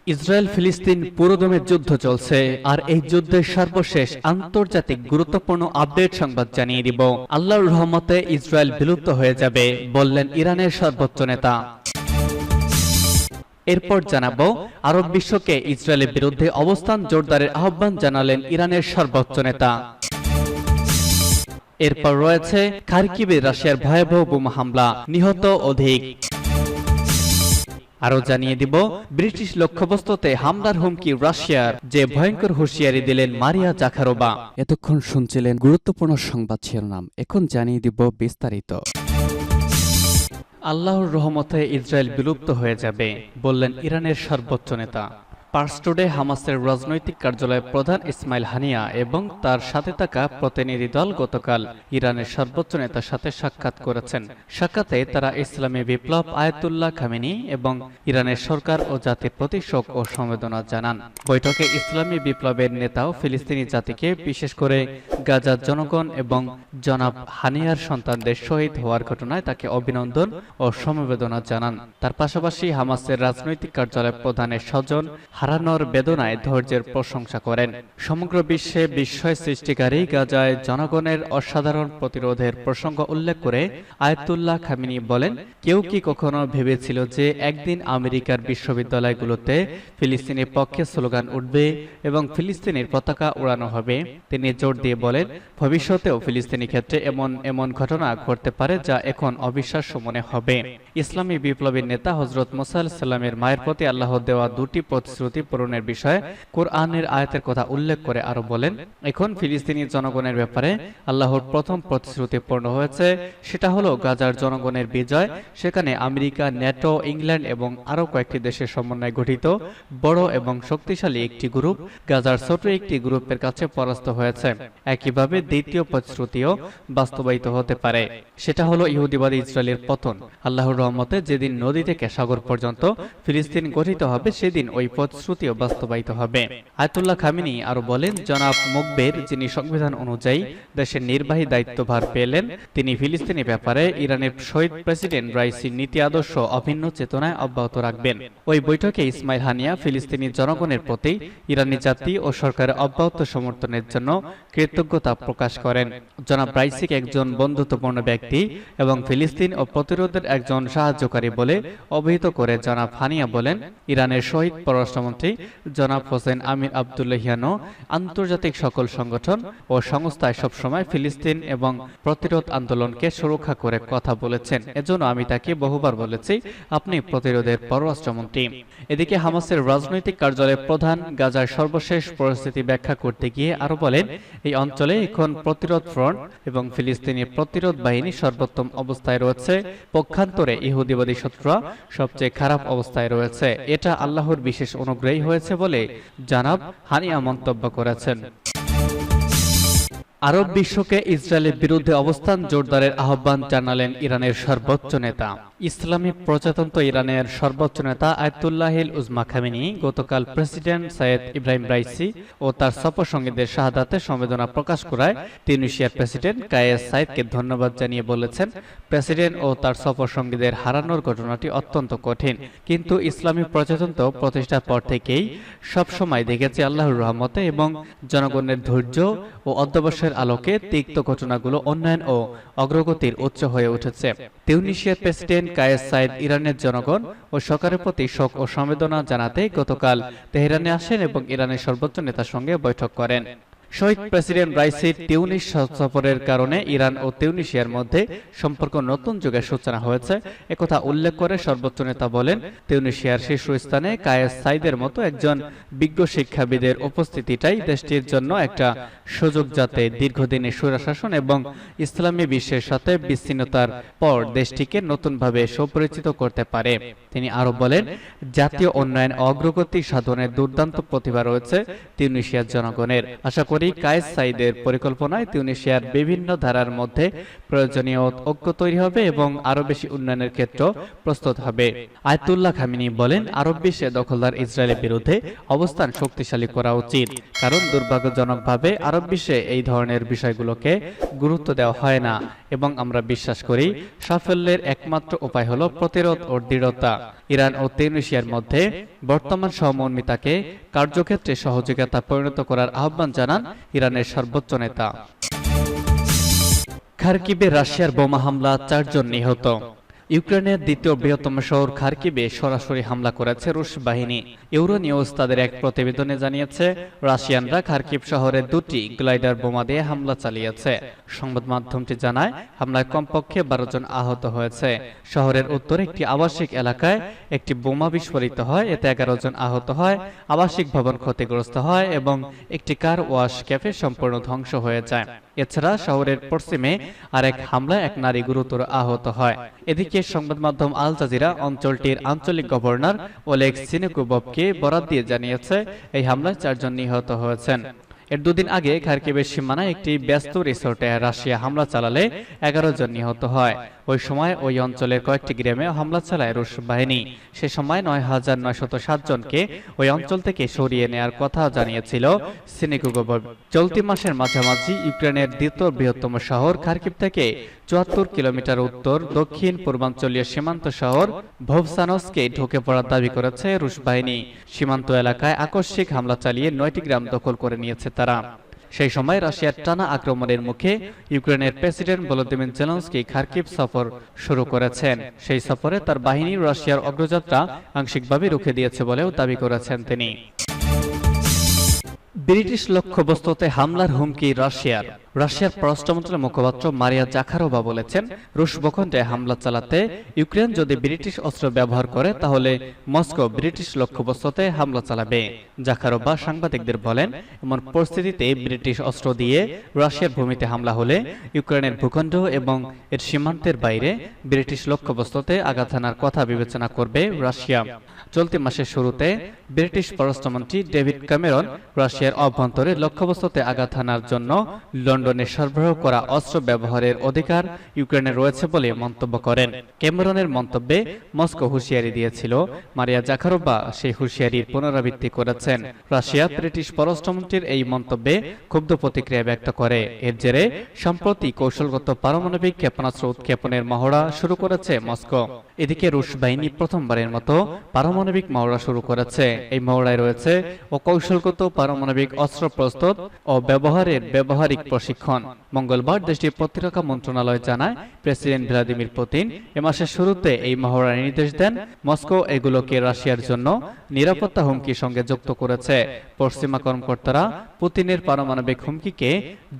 Israel ফিলিস্তিন পুরোদমে যুদ্ধ চলছে, আর এই যুদ্ধের সর্বশেষ আন্তর্জাতিক গুরুত্বপূর্ণ আপডেট সংবাদ জানিয়ে দিব। আল্লাহর রহমতে ইসরায়েল বিলুপ্ত হয়ে যাবে, বললেন ইরানের সর্বোচ্চ নেতা। এরপর জানাবো, আরব বিশ্বকে ইসরায়েলের বিরুদ্ধে অবস্থান জোরদারের আহ্বান জানালেন ইরানের সর্বোচ্চ নেতা। এরপর রয়েছে খারকিবে রাশিয়ার ভয়াবহ বোমা হামলা, নিহত অধিক। আরো জানিয়ে দিব, ব্রিটিশ লক্ষ্যবস্তুতে হামলার হুমকি রাশিয়ার, যে ভয়ঙ্কর হুঁশিয়ারি দিলেন মারিয়া জাখারোভা। এতক্ষণ শুনছিলেন গুরুত্বপূর্ণ সংবাদ শিরোনাম, এখন জানিয়ে দিব বিস্তারিত। আল্লাহর রহমতে ইসরায়েল বিলুপ্ত হয়ে যাবে, বললেন ইরানের সর্বোচ্চ নেতা। পার্স টুডে হামাসের রাজনৈতিক কার্যালয়ের প্রধান ইসমাইল হানিয়া এবং তার সাথে থাকা প্রতিনিধি দল গতকাল ইরানের সর্বোচ্চ নেতার সাথে সাক্ষাৎ করেছেন। সাক্ষাতে তারা ইসলামী বিপ্লব আয়াতুল্লাহ খামেনি এবং ইরানের সরকার ও জাতির প্রতি শোক ও সমবেদনা জানান। বৈঠকে ইসলামী বিপ্লবের নেতাও ফিলিস্তিনি জাতিকে, বিশেষ করে গাজার জনগণ এবং জনাব হানিয়ার সন্তানদের শহীদ হওয়ার ঘটনায় তাকে অভিনন্দন ও সমবেদনা জানান। তার পাশাপাশি হামাসের রাজনৈতিক কার্যালয়ের প্রধানের স্বজন হারানোর বেদনায় ধৈর্যের প্রশংসা করেন। সমগ্র বিশ্বে বিস্ময় সৃষ্টিকারী গাজায় জনগণের অসাধারণ প্রতিরোধের প্রসঙ্গ উল্লেখ করে আয়াতুল্লাহ খামেনি বলেন, কেউ কি কখনো ভেবেছিল যে একদিন আমেরিকার বিশ্ববিদ্যালয়গুলোতে ফিলিস্তিনের পক্ষে স্লোগান উঠবে এবং ফিলিস্তিনের পতাকা উড়ানো হবে? তিনি জোর দিয়ে বলেন, ভবিষ্যতেও ফিলিস্তিনি ক্ষেত্রে এমন ঘটনা ঘটতে পারে যা এখন অবিশ্বাস্য মনে হবে। ইসলামী বিপ্লবীর নেতা হযরত মুসা আলাইহিস সালামের মায়ের প্রতি আল্লাহ দেওয়া দুটি প্রতিশ্রুতি পূরণের বিষয়ে কোরআনের আয়াতের কথা উল্লেখ করে আরো বলেন, এখন ফিলিস্তিনি জনগণের ব্যাপারে আল্লাহর প্রথম প্রতিশ্রুতি পূর্ণ হয়েছে, সেটা হলো গাজার জনগণের বিজয়। সেখানে আমেরিকা, ন্যাটো, ইংল্যান্ড এবং আরো কয়েকটি দেশের সমন্বয়ে গঠিত বড় এবং শক্তিশালী একটি গ্রুপ গাজার ছোট একটি গ্রুপের কাছে পরাস্ত হয়েছে। একইভাবে দ্বিতীয় প্রতিশ্রুতিও বাস্তবায়িত হতে পারে, সেটা হলো ইহুদিবাদী ইসরায়েলের পতন। আল্লাহর রহমতে যেদিন নদী থেকে সাগর পর্যন্ত ফিলিস্তিন গঠিত হবে, সেদিন ওই প্রতিশ্রুতিও বাস্তবায়িত হবে। আয়াতুল্লাহ খামেনি আরো বলেন, জনাব মুকবের, যিনি সংবিধান অনুযায়ী দেশের নির্বাহী দায়িত্বভার পেলেন, তিনি ফিলিস্তিনি ব্যাপারে ইরানের শহীদ প্রেসিডেন্ট রাইসির নীতি আদর্শ অভিন্ন চেতনায় অব্যাহত রাখবেন। ওই বৈঠকে ইসমাইল হানিয়া ফিলিস্তিনি জনগণের প্রতি ইরানি জাতি ও সরকারের অব্যাহত সমর্থনের জন্য কৃতজ্ঞতা প্রকাশ করেন। জনাব রাইসিকে একজন বন্ধুত্বপূর্ণ ব্যক্তি এবং ফিলিস্তিন ও প্রতিরোধের একজন সাহায্যকারী বলে অভিহিত করে জনাব হানিয়া বলেন, ইরানের শহীদ পররাষ্ট্রমন্ত্রী জনাব হোসেন আমির আব্দুল্লাহিয়ানো আন্তর্জাতিক সকল সংগঠন ও সংস্থায় সবসময় ফিলিস্তিন এবং প্রতিরোধ আন্দোলনকে সুরক্ষা করে কথা বলেছেন। এজন্য আমি তাকে বহুবার বলেছি, আপনি প্রতিরোধের পররাষ্ট্রমন্ত্রী। এদিকে হামাসের রাজনৈতিক কার্যালয়ের প্রধান গাজার সর্বশেষ পরিস্থিতি ব্যাখ্যা করতে গিয়ে আরো বলেন, এই অঞ্চলে এখন প্রতিরোধ ফ্রন্ট এবং ফিলিস্তিনি প্রতিরোধ বাহিনী সর্বোত্তম অবস্থায় রয়েছে। পক্ষান্তরে ইহুদিবাদী শত্রুরা সবচেয়ে খারাপ অবস্থায় রয়েছে। এটা আল্লাহর বিশেষ অনুগ্রহী হয়েছে বলে জনাব হানিয়া মন্তব্য করেছেন। আরব বিশ্বকে ইসরায়েলের বিরুদ্ধে অবস্থান জোরদারের আহ্বান জানালেন ইরানের সর্বোচ্চ নেতা। ইসলামী প্রজাতন্ত্র ইরানের সর্বোচ্চ নেতা আয়াতুল্লাহিল উজমা খামেনি গতকাল প্রেসিডেন্ট সৈয়দ ইব্রাহিম রাইসি ও তার সফরসঙ্গীদের শাহাদাতে সমবেদনা প্রকাশ করায় তিউনিসিয়ার প্রেসিডেন্ট কায়েস সাইদকে ধন্যবাদ জানিয়ে বলেছেন, প্রেসিডেন্ট ও তার সফরসঙ্গীদের হারানোর ঘটনাটি অত্যন্ত কঠিন, কিন্তু ইসলামী প্রজাতন্ত্র প্রতিষ্ঠার পর থেকেই সবসময় দেখেছে আল্লাহর রহমতে এবং জনগণের ধৈর্য ও অধ্যবসায়ের আলোকে তিক্ত ঘটনাগুলো উন্নয়ন ও অগ্রগতির উৎস হয়ে উঠেছে। তিউনিসিয়ার প্রেসিডেন্ট কায়েস সাইদ ইরানের জনগণ ও সরকারের প্রতি শোক ও সমবেদনা জানাতে গতকাল তেহরানে আসেন এবং ইরানের সর্বোচ্চ নেতার সঙ্গে বৈঠক করেন। শহীদ প্রেসিডেন্ট রাইসির তিউনিস সফরের কারণে ইরান ও তিউনিসিয়ার মধ্যে সম্পর্ক নতুন যুগের সূচনা হয়েছে, একথা উল্লেখ করে সর্বোচ্চ নেতা বলেন, তিউনিসিয়ার শীর্ষস্থানে কায়েস সাইদের মতো একজন বিজ্ঞ শিক্ষাবিদের উপস্থিতিটাই দেশটির জন্য একটা সুযোগ, যাতে দীর্ঘদিনের স্বৈরশাসন এবং ইসলামী বিশ্বের সাথে বিচ্ছিন্নতার পর দেশটিকে নতুনভাবে সুপরিচিত করতে পারে। তিনি আরো বলেন, জাতীয় উন্নয়ন অগ্রগতি সাধনের দুর্দান্ত প্রতিভা রয়েছে তিউনিসিয়ার জনগণের। আশা করি কায়েস সাইদের পরিকল্পনায় তিউনিসিয়ার বিভিন্ন ধারার মধ্যে প্রয়োজনীয় ঐক্য তৈরি হবে এবং আরো বেশি উন্নয়নের ক্ষেত্র প্রস্তুত হবে। আয়াতুল্লাহ খামেনি বলেন, আরব বিশ্বে দখলদার ইসরায়েলের বিরুদ্ধে অবস্থান শক্তিশালী করা উচিত, কারণ দুর্ভাগ্যজনকভাবে আরব বিশ্বে এই ধরনের বিষয়গুলোকে গুরুত্ব দেওয়া হয় না। এবং আমরা বিশ্বাস করি সাফল্যের একমাত্র উপায় হলো প্রতিরোধ ও দৃঢ়তা। ইরান ও তিউনিসিয়ার মধ্যে বর্তমান সহমর্মিতাকে কার্যক্ষেত্রে সহযোগিতা পরিণত করার আহ্বান জানান ইরানের সর্বোচ্চ নেতা। খার্কিবে রাশিয়ার বোমা হামলা, 4 জন নিহত। ইউক্রেনের দ্বিতীয় বৃহত্তম শহর খার্কিবে সরাসরি হামলা করেছে রুশ বাহিনী। ইউরো নিউজ তাদের এক প্রতিবেদনে জানিয়েছে, রাশিয়ানরা খার্কিব শহরে 2টি গ্লাইডার বোমা দিয়ে হামলা চালিয়েছে। সংবাদ মাধ্যমটি জানায়, হামলায় কমপক্ষে 12 জন আহত হয়েছে। শহরের উত্তরে একটি আবাসিক এলাকায় একটি বোমা বিস্ফোরিত হয়, এতে 11 জন আহত হয়, আবাসিক ভবন ক্ষতিগ্রস্ত হয় এবং একটি কার ওয়াশ ক্যাফে সম্পূর্ণ ধ্বংস হয়ে যায়। এছাড়া শহরের পশ্চিমে আরেক হামলায় এক নারী গুরুতর আহত হয়। এদিকে সংবাদ মাধ্যম আল জাজিরা অঞ্চলটির আঞ্চলিক গভর্নর ওলেগ সিনেকুবভকে বরাত দিয়ে জানিয়েছে, এই হামলায় 4 জন নিহত হয়েছেন। এর 2 দিন আগে খার্কিবের সীমানায় একটি ব্যস্ত রিসোর্টে রাশিয়া হামলা চালালে 11 জন নিহত হয়। ওই সময় ওই অঞ্চলের কয়েকটি গ্রামে হামলা চালায় রুশ বাহিনী। সে সময় 9,907 জনকে ওই অঞ্চল থেকে সরিয়ে নেয়ার কথা জানিয়েছিল সিনেকুবভ। চলতি মাসের মাঝামাঝি ইউক্রেনের দ্বিতীয় বৃহত্তম শহর খার্কিব থেকে 74 কিলোমিটার উত্তর দক্ষিণ পূর্বাঞ্চলীয় সীমান্ত শহর ভোভসানস্কে ঢুকে পড়ার দাবি করেছে রুশ বাহিনী। সীমান্ত এলাকায় আকস্মিক হামলা চালিয়ে 9টি গ্রাম দখল করে নিয়েছে তারা। সেই সময় রাশিয়ার টানা আক্রমণের মুখে ইউক্রেনের প্রেসিডেন্ট ভলোদিমির জেলেনস্কি খার্কিব সফর শুরু করেছেন। সেই সফরে তার বাহিনী রাশিয়ার অগ্রযাত্রা আংশিকভাবে রুখে দিয়েছে বলেও দাবি করেছেন তিনি। ব্রিটিশ লক্ষ্যবস্তুতে হামলার হুমকি রাশিয়ার। রাশিয়ার পররাষ্ট্রমন্ত্রীর মুখপাত্র মারিয়া জাখারোভা বলেছেন, রুশ ভূখণ্ডে হামলা চালাতে ইউক্রেন যদি ব্রিটিশ অস্ত্র ব্যবহার করে তাহলে মস্কো ব্রিটিশ লক্ষ্যবস্তুতে হামলা চালাবে। জাখারোভা সাংবাদিকদের বলেন, এমন পরিস্থিতিতে ব্রিটিশ অস্ত্র দিয়ে রাশিয়ার ভূমিতে হামলা হলে ইউক্রেনের ভূখণ্ড এবং এর সীমান্তের বাইরে ব্রিটিশ লক্ষ্যবস্তুতে আঘাত হানার কথা বিবেচনা করবে রাশিয়া। চলতি মাসের শুরুতে ব্রিটিশ পররাষ্ট্রমন্ত্রী ডেভিড ক্যামেরন রাশিয়ার অভ্যন্তরে লক্ষ্যবস্তুতে আঘাত হানার জন্য লন্ডনে সরবরাহ করা অস্ত্র ব্যবহারের অধিকার ইউক্রেনের রয়েছে বলে মন্তব্য করেন। ক্যামেরনের মন্তব্যে মস্কো হুঁশিয়ারি দিয়েছিল। মারিয়া জাখারোভা সেই হুঁশিয়ারির পুনরাবৃত্তি করেছেন। রাশিয়া ব্রিটিশ পররাষ্ট্রমন্ত্রীর এই মন্তব্যে ক্ষুব্ধ প্রতিক্রিয়া ব্যক্ত করে। এর জেরে সম্প্রতি কৌশলগত পারমাণবিক ক্ষেপণাস্ত্র উৎক্ষেপণের মহড়া শুরু করেছে মস্কো। এদিকে রুশ বাহিনী প্রথমবারের মতো পারমাণবিক মহড়া শুরু করেছে। এই মহড়ায় রয়েছে অকৌশলগত পারমাণবিক অস্ত্র প্রস্তুত ও ব্যবহারের ব্যবহারিক প্রশিক্ষণ। মঙ্গলবার দেশটির প্রতিরক্ষা মন্ত্রণালয় জানায়, প্রেসিডেন্ট ভ্লাদিমির পুতিন এ মাসের শুরুতে এই মহড়ার নির্দেশ দেন। মস্কো এগুলোকে রাশিয়ার জন্য নিরাপত্তা হুমকির সঙ্গে যুক্ত করেছে। পশ্চিমা কর্মকর্তারা পুতিনের পারমাণবিক হুমকিকে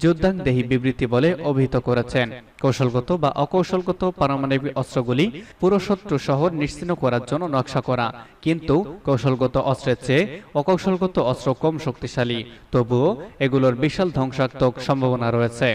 যুদ্ধাংদেহী বিবৃতি বলে অভিহিত করেছেন। কৌশলগত বা অকৌশলগত পারমাণবিক অস্ত্রগুলি পুরো শত্রু শহর নিশ্চিহ্ন করার জন্য নকশা করা, কিন্তু কৌশলগত অস্ত্রের চেয়ে অকৌশলগত অস্ত্র কম শক্তিশালী। তবুও এগুলোর বিশাল ধ্বংসাত্মক সম্ভাবনা রয়েছে।